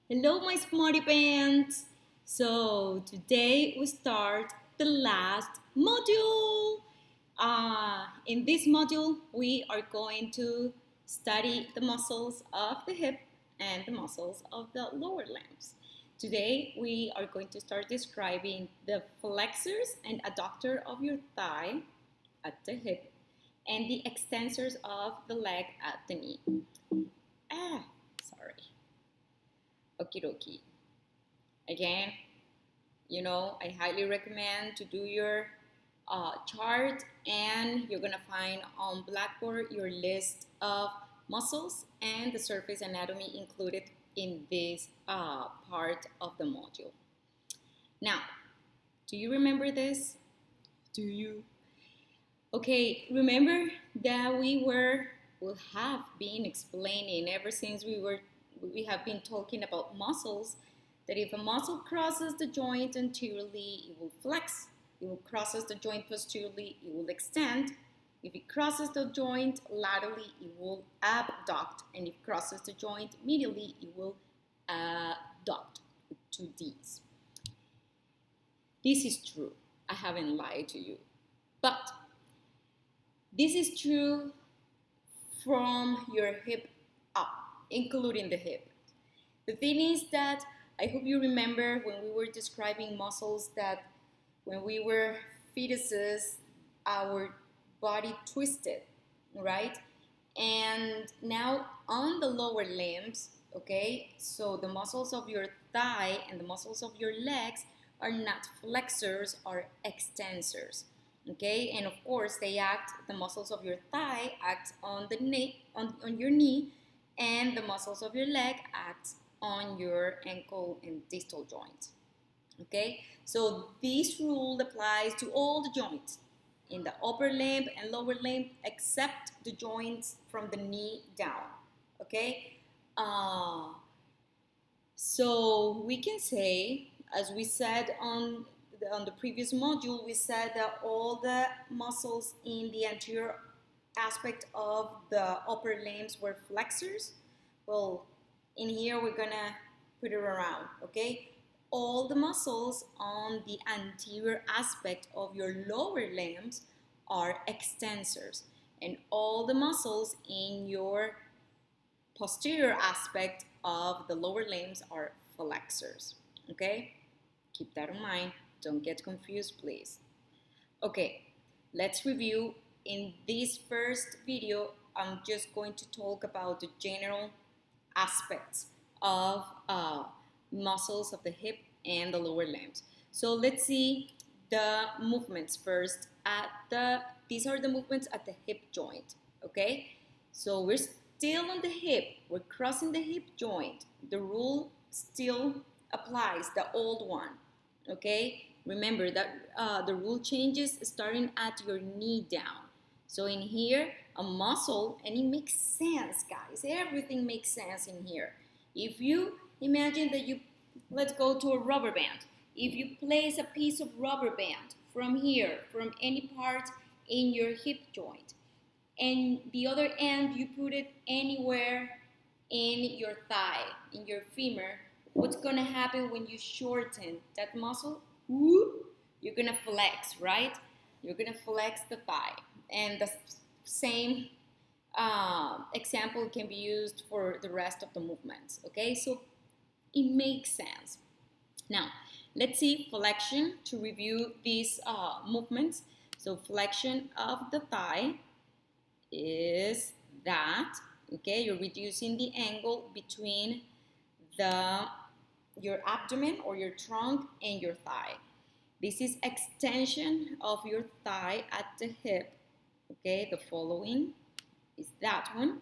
Hello, my smarty pants! So, today we start the last module. In this module, we are going to study the muscles of the hip and the muscles of the lower limbs. Today, we are going to start describing the flexors and adductor of your thigh at the hip and the extensors of the leg at the knee. Sorry. Okie dokie. Again, I highly recommend to do your chart, and you're gonna find on Blackboard your list of muscles and the surface anatomy included in this part of the module. Now, do you remember this? Do you? Okay, remember that we have been explaining ever since we have been talking about muscles, that if a muscle crosses the joint anteriorly, it will flex. If it crosses the joint posteriorly, it will extend. If it crosses the joint laterally, it will abduct. And if it crosses the joint medially, it will adduct with two D's. This is true. I haven't lied to you. But this is true from your hip up, including the hip. The thing is that I hope you remember when we were describing muscles that when we were fetuses, our body twisted, right? And now on the lower limbs, okay, so the muscles of your thigh and the muscles of your legs are not flexors, are extensors. Okay, and of course the muscles of your thigh act on the knee, on your knee, and the muscles of your leg act on your ankle and distal joint. Okay, so this rule applies to all the joints in the upper limb and lower limb except the joints from the knee down. Okay, so we can say, as we said on the previous module, we said that all the muscles in the anterior aspect of the upper limbs were flexors. Well, in here we're gonna put it around, okay? All the muscles on the anterior aspect of your lower limbs are extensors, and all the muscles in your posterior aspect of the lower limbs are flexors, okay? Keep that in mind. Don't get confused, please. Okay, let's review. In this first video, I'm just going to talk about the general aspects of muscles of the hip and the lower limbs. So let's see the movements first. These are the movements at the hip joint, okay? So we're still on the hip. We're crossing the hip joint. The rule still applies, the old one. Okay, remember that the rule changes starting at your knee down. So in here, a muscle, and it makes sense, guys. Everything makes sense in here. If you imagine that let's go to a rubber band. If you place a piece of rubber band from here, from any part in your hip joint, and the other end you put it anywhere in your thigh, in your femur, what's gonna happen when you shorten that muscle? Whoop, you're gonna flex, right? You're gonna flex the thigh. And the same example can be used for the rest of the movements, okay? So it makes sense. Now, let's see flexion to review these movements. So flexion of the thigh is that, okay, you're reducing the angle between your abdomen or your trunk and your thigh. This is extension of your thigh at the hip. Okay, the following is that one.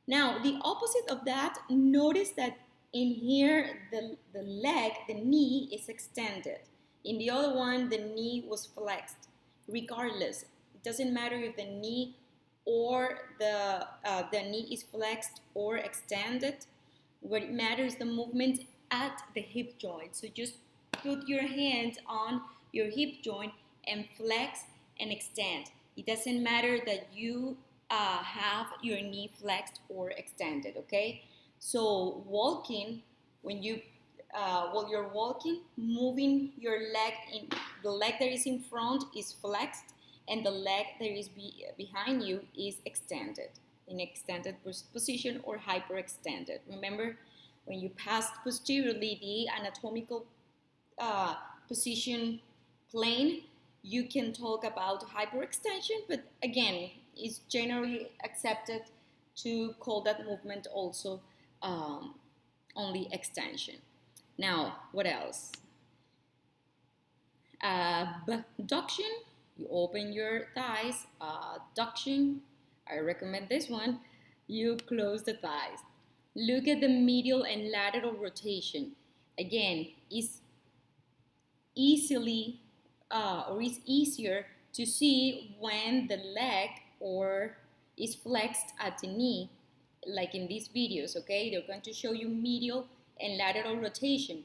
Now, the opposite of that, notice that in here, the leg, the knee is extended. In the other one, the knee was flexed. Regardless, it doesn't matter if the knee or the knee is flexed or extended. What matters the movement at the hip joint. So just put your hand on your hip joint and flex and extend. It doesn't matter that you have your knee flexed or extended, okay? So walking when you while you're walking, moving your leg in, the leg that is in front is flexed, and the leg that is behind you is extended, in extended position or hyperextended. Remember, when you pass posteriorly the anatomical position plane, you can talk about hyperextension, but again, it's generally accepted to call that movement also only extension. Now, what else? Abduction, you open your thighs. Adduction, I recommend this one. You close the thighs. Look at the medial and lateral rotation. Again, it's easily or it's easier to see when the leg or is flexed at the knee, like in these videos. Okay, they're going to show you medial and lateral rotation.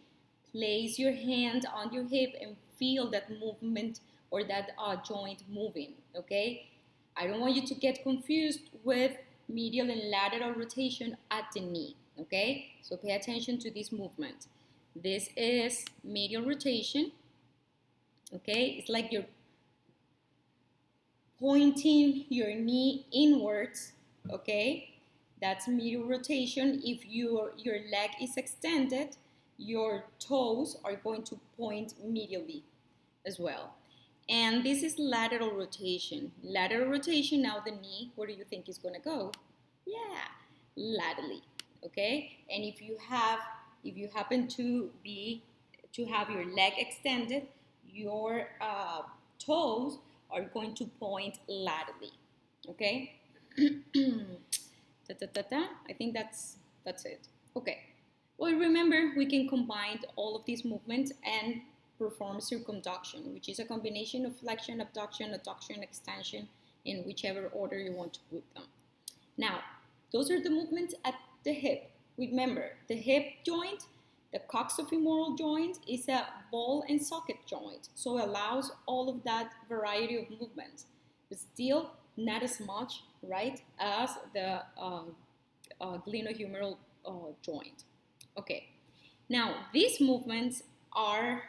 Place your hand on your hip and feel that movement or that joint moving. Okay, I don't want you to get confused with medial and lateral rotation at the knee. Okay, so pay attention to this movement. This is medial rotation. Okay, it's like you're pointing your knee inwards. Okay, that's medial rotation. If your leg is extended, your toes are going to point medially as well. And this is lateral rotation. Lateral rotation, now the knee, where do you think is going to go? Yeah, laterally. Okay, and if you happen to have your leg extended, your toes are going to point laterally. Okay. I think that's it. Okay. Well, remember, we can combine all of these movements and perform circumduction, which is a combination of flexion, abduction, adduction, extension, in whichever order you want to put them. Now, those are the movements at the hip. Remember, the hip joint, the coxofemoral joint, is a ball and socket joint, so it allows all of that variety of movements, but still not as much, right, as the glenohumeral joint. Okay, now these movements are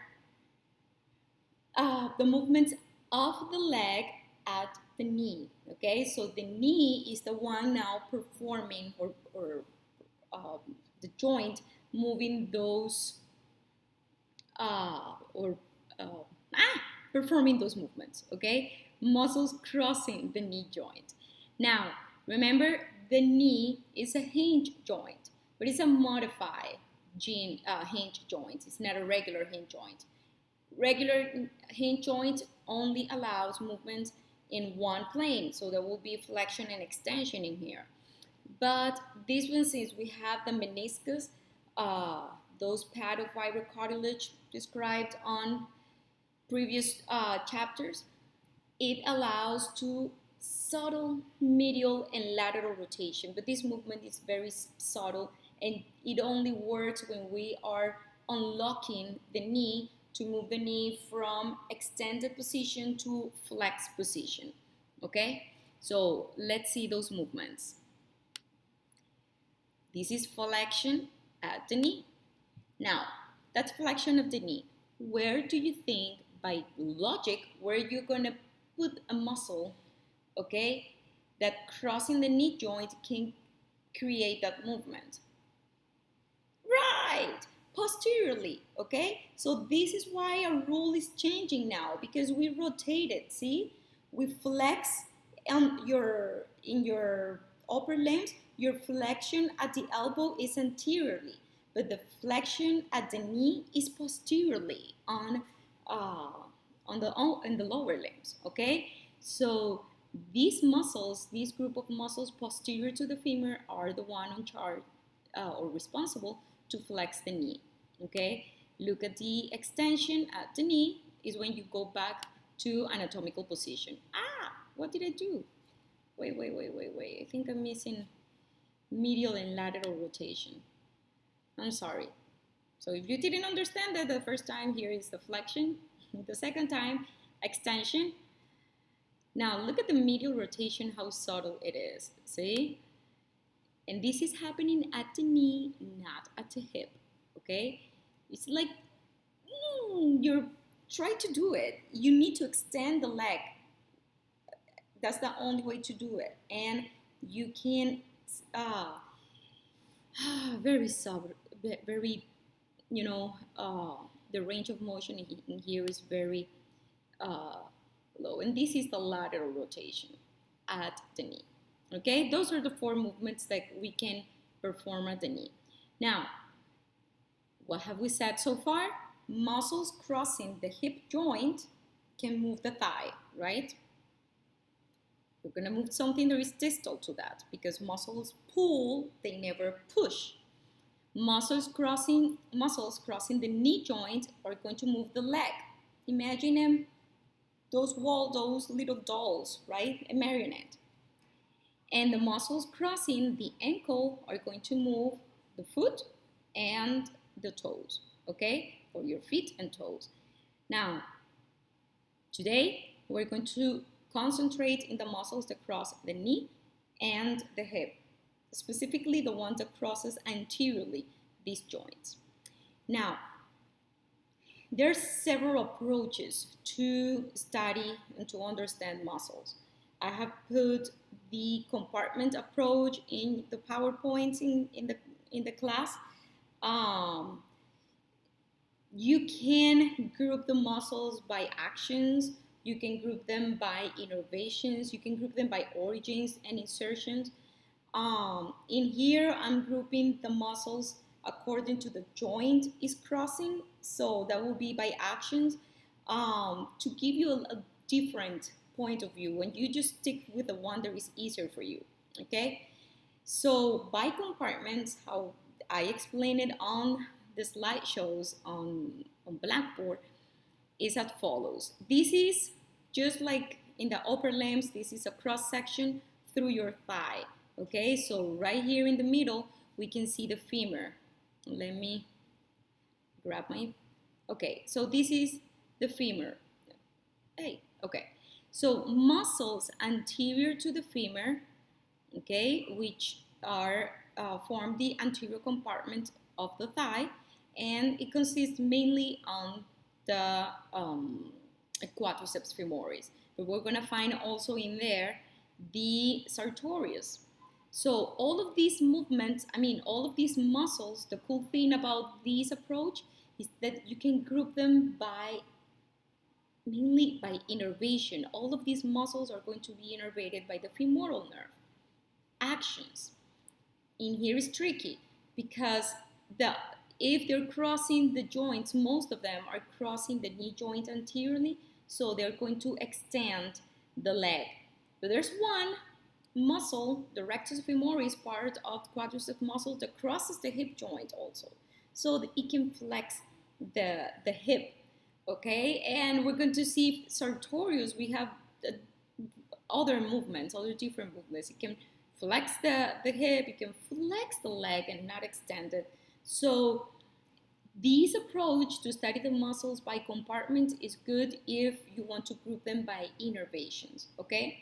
the movements of the leg at the knee. Okay, so the knee is the one now performing or the joint moving those performing those movements. Okay, muscles crossing the knee joint. Now remember, the knee is a hinge joint, but it's a modified hinge joint. It's not a regular hinge joint. Regular hinge joint only allows movement in one plane, so there will be flexion and extension in here. But this one, since we have the meniscus, those pad of fibrocartilage described on previous chapters, it allows to subtle medial and lateral rotation. But this movement is very subtle, and it only works when we are unlocking the knee to move the knee from extended position to flexed position. Okay, so let's see those movements. This is flexion at the knee. Now, that's flexion of the knee. Where do you think, by logic, where you're going to put a muscle, okay, that crossing the knee joint can create that movement? Right, posteriorly, okay? So this is why our rule is changing now, because we rotate it, see? We flex in your upper limbs. Your flexion at the elbow is anteriorly, but the flexion at the knee is posteriorly in the lower limbs, okay? So these muscles, this group of muscles posterior to the femur, are the one in charge or responsible to flex the knee, okay? Look at the extension at the knee is when you go back to anatomical position. What did I do? Wait. I think I'm missing medial and lateral rotation. I'm sorry. So if you didn't understand that the first time, here is the flexion. The second time, extension. Now look at the medial rotation, how subtle it is. See? And this is happening at the knee, not at the hip. okay? It's like you're try to do it. You need to extend the leg. That's the only way to do it. And you can uh, very sub, very, you know, the range of motion in here is very uh, low. And this is the lateral rotation at the knee. Okay, those are the 4 movements that we can perform at the knee. Now, what have we said so far? Muscles crossing the hip joint can move the thigh, right? We're going to move something that is distal to that because muscles pull, they never push. Muscles crossing the knee joint are going to move the leg. Imagine them, those little dolls, right? A marionette. And the muscles crossing the ankle are going to move the foot and the toes, okay? Or your feet and toes. Now, today we're going to concentrate in the muscles that cross the knee and the hip, specifically the one that crosses anteriorly these joints. Now, there are several approaches to study and to understand muscles. I have put the compartment approach in the PowerPoints in the class. You can group the muscles by actions. You can group them by innervations. You can group them by origins and insertions. In here, I'm grouping the muscles according to the joint is crossing. So that will be by actions to give you a different point of view when you just stick with the one that is easier for you. Okay? So by compartments, how I explain it on the slideshows on Blackboard is as follows. This is just like in the upper limbs, this is a cross section through your thigh. Okay, so right here in the middle, we can see the femur. Let me grab my, okay, so this is the femur. Hey, okay. So muscles anterior to the femur, okay, which are form the anterior compartment of the thigh, and it consists mainly on the quadriceps femoris. But we're gonna find also in there the sartorius. So all of these movements, all of these muscles, the cool thing about this approach is that you can group them mainly by innervation. All of these muscles are going to be innervated by the femoral nerve. Actions. In here is tricky because if they're crossing the joints, most of them are crossing the knee joint anteriorly, so they're going to extend the leg. But there's one muscle, the rectus femoris, part of quadriceps muscle that crosses the hip joint also, so that it can flex the hip, okay? And we're going to see sartorius, we have other movements, other different movements. It can flex the hip, it can flex the leg and not extend it. So this approach to study the muscles by compartment is good if you want to group them by innervations, okay?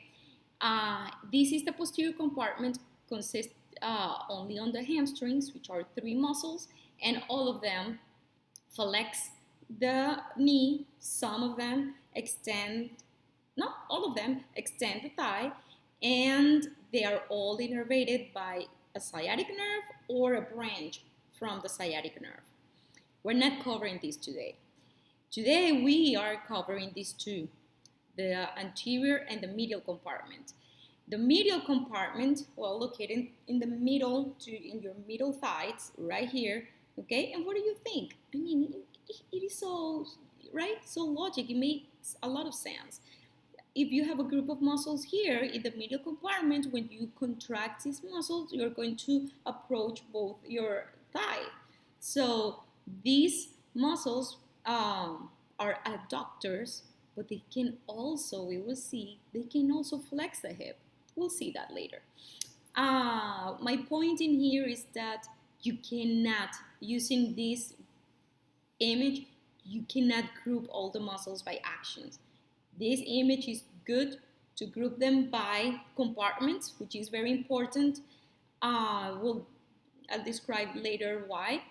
This is the posterior compartment, consists only on the hamstrings, which are 3 muscles, and all of them flex the knee. Some of them extend, not all of them extend the thigh, and they are all innervated by a sciatic nerve or a branch from the sciatic nerve. We're not covering this today. Today we are covering these two, the anterior and the medial compartment. The medial compartment, well, located in the middle, in your middle thighs, right here, okay? And what do you think? It is so, right? So logic, it makes a lot of sense. If you have a group of muscles here in the medial compartment, when you contract these muscles, you're going to approach both your thigh. So these muscles are adductors, but they can also, we will see, they can also flex the hip. We'll see that later. My point in here is that you cannot, using this image, you cannot group all the muscles by actions. This image is good to group them by compartments, which is very important. I'll describe later why.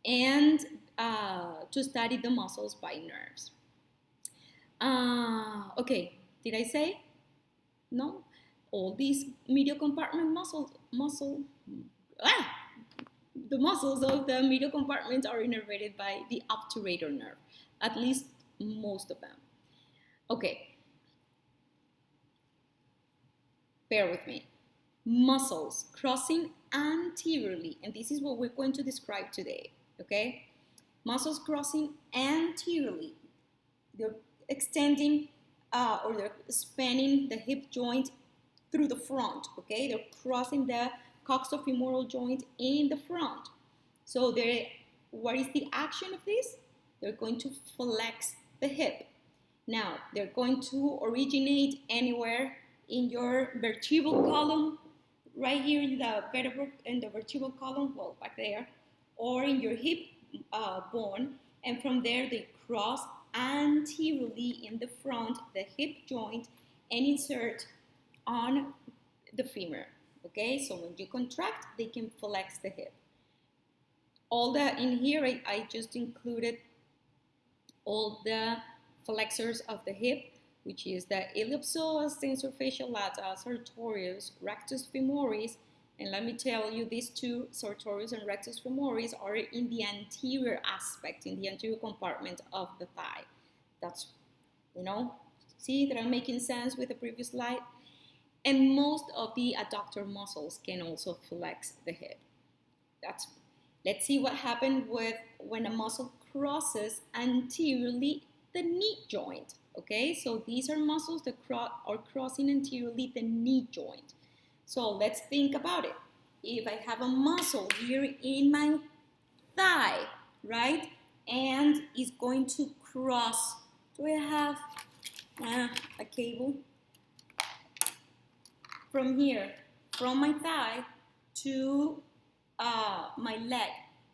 and to study the muscles by nerves. Okay, did I say? No? All these medial compartment the muscles of the medial compartment are innervated by the obturator nerve, at least most of them. Okay, bear with me. Muscles crossing anteriorly, and this is what we're going to describe today, okay? Muscles crossing anteriorly. They're extending or they're spanning the hip joint through the front, okay? They're crossing the coxofemoral joint in the front. So what is the action of this? They're going to flex the hip. Now, they're going to originate anywhere in your vertebral column, right here in the vertebral column, well, back there, or in your hip bone, and from there they cross anteriorly in the front, the hip joint, and insert on the femur. Okay, so when you contract, they can flex the hip. All that in here, I just included all the flexors of the hip, which is the iliopsoas, tensor fascial lata, sartorius, rectus femoris, and let me tell you, these two, sartorius and rectus femoris, are in the anterior aspect, in the anterior compartment of the thigh. That's, see that I'm making sense with the previous slide? And most of the adductor muscles can also flex the hip. Let's see what happens when a muscle crosses anteriorly the knee joint. Okay, so these are muscles that are crossing anteriorly the knee joint. So let's think about it. If I have a muscle here in my thigh, right, and it's going to cross, do I have a cable? From here, from my thigh to my leg,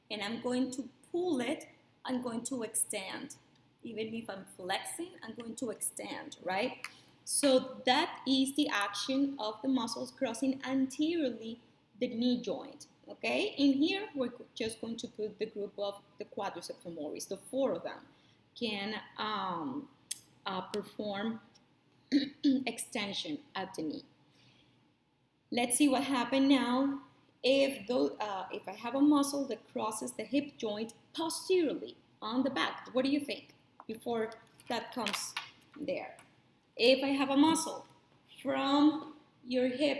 and I'm going to pull it, I'm going to extend. Even if I'm flexing, I'm going to extend, right? So that is the action of the muscles crossing anteriorly the knee joint, okay? In here, we're just going to put the group of the quadriceps femoris. The four of them can perform extension at the knee. Let's see what happens now if I have a muscle that crosses the hip joint posteriorly on the back. What do you think before that comes there? If I have a muscle from your hip,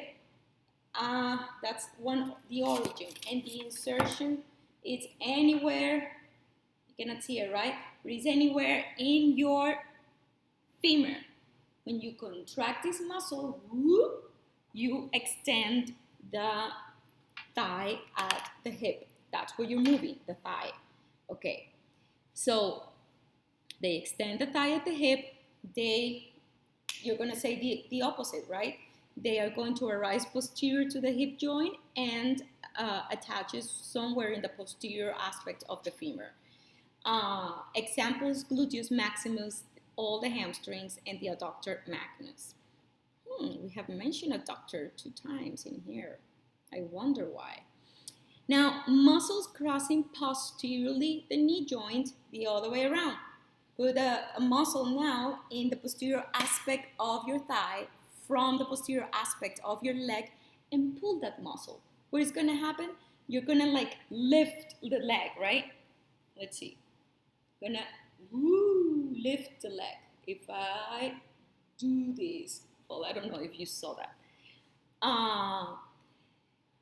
that's the origin, and the insertion is anywhere, you cannot see it, right? But it's anywhere in your femur. When you contract this muscle, whoop, you extend the thigh at the hip. That's where you're moving, the thigh. Okay, so they extend the thigh at the hip. You're going to say the opposite, right? They are going to arise posterior to the hip joint and attaches somewhere in the posterior aspect of the femur. Examples, gluteus maximus, all the hamstrings, and the adductor magnus. We have mentioned adductor 2 times in here. I wonder why. Now, muscles crossing posteriorly the knee joint the other way around. Put a muscle now in the posterior aspect of your thigh from the posterior aspect of your leg and pull that muscle. What is going to happen? You're going to lift the leg, right? Let's see. Gonna lift the leg. If I do this, well, I don't know if you saw that.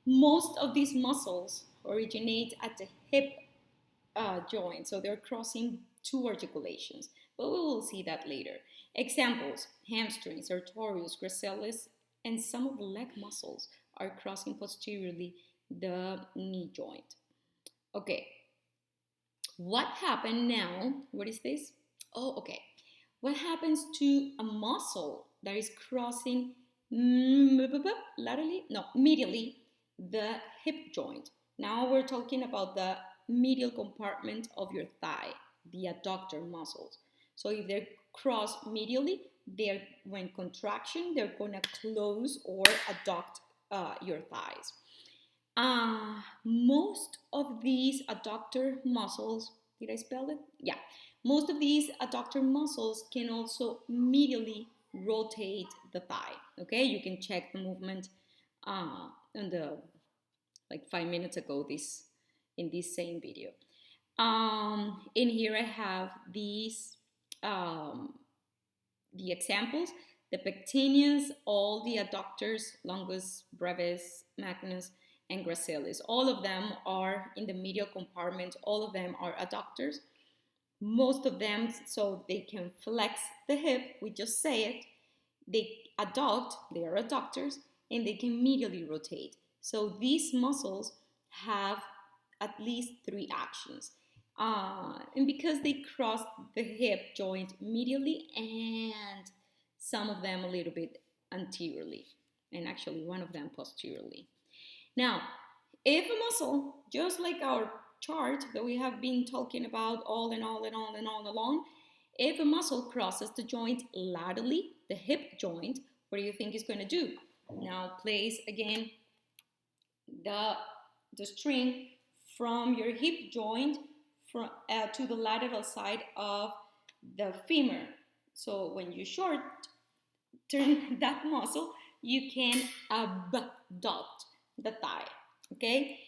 Most of these muscles originate at the hip joint, so they're crossing 2 articulations, but we will see that later. Examples, hamstrings, sartorius, gracilis, and some of the leg muscles are crossing posteriorly the knee joint. Okay, what happened now? What is this? Oh, okay. What happens to a muscle that is crossing laterally? No, medially the hip joint? Now we're talking about the medial compartment of your thigh, the adductor muscles. So if they're crossed medially, when contraction, they're going to close or adduct your thighs. Most of these adductor muscles, did I spell it? Yeah. Most of these adductor muscles can also medially rotate the thigh. Okay, you can check the movement on the like 5 minutes ago this in this same video. In here I have these the examples, the pectineus, all the adductors, longus, brevis, magnus, and gracilis. All of them are in the medial compartment. All of them are adductors. Most of them, so they can flex the hip, we just say it. They adduct, they are adductors, and they can medially rotate. So these muscles have at least 3 actions. And because they cross the hip joint medially and some of them a little bit anteriorly, and actually one of them posteriorly. Now, if a muscle, just like our chart that we have been talking about all along, if a muscle crosses the joint laterally, the hip joint, what do you think it's going to do? Now place again the string from your hip joint to the lateral side of the femur. So when you turn that muscle, you can abduct the thigh. Okay.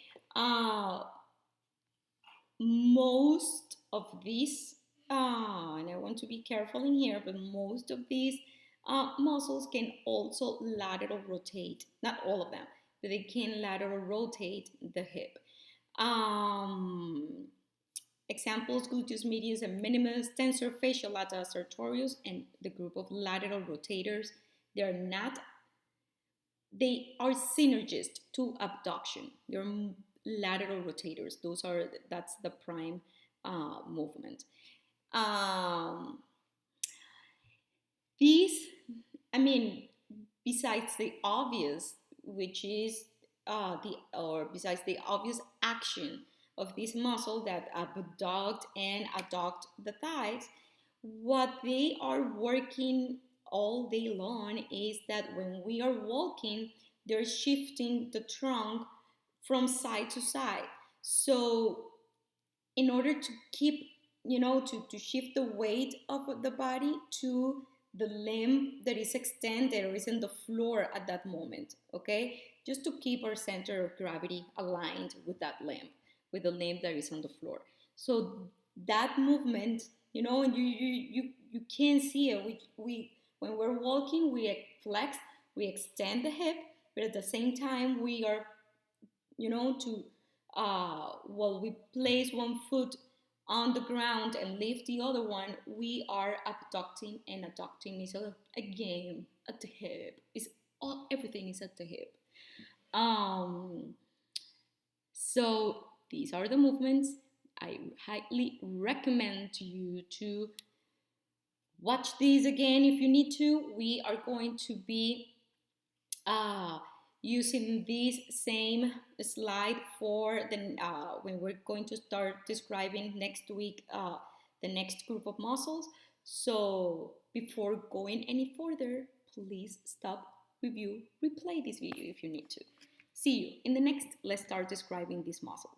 Most of these, and I want to be careful in here, but most of these muscles can also lateral rotate. Not all of them, but they can lateral rotate the hip. Examples: gluteus medius and minimus, tensor fascial lata sartorius, and the group of lateral rotators. They are synergist to abduction. They're lateral rotators. That's the prime movement. These, besides the obvious, which is besides the obvious action of this muscle that abduct and adduct the thighs, what they are working all day long is that when we are walking, they're shifting the trunk from side to side. So in order to keep, to shift the weight of the body to the limb that is extended or is in the floor at that moment, okay? Just to keep our center of gravity aligned with that limb, with the limb that is on the floor. So that movement, and you can see it. We when we're walking, we flex, we extend the hip, but at the same time we are, while we place one foot on the ground and lift the other one, we are abducting, and adducting is a game at the hip. Everything is at the hip. So these are the movements. I highly recommend to you to watch these again if you need to. We are going to be using this same slide for when we're going to start describing next week the next group of muscles. So before going any further, please stop, review, replay this video if you need to. See you in the next Let's Start Describing These Muscles.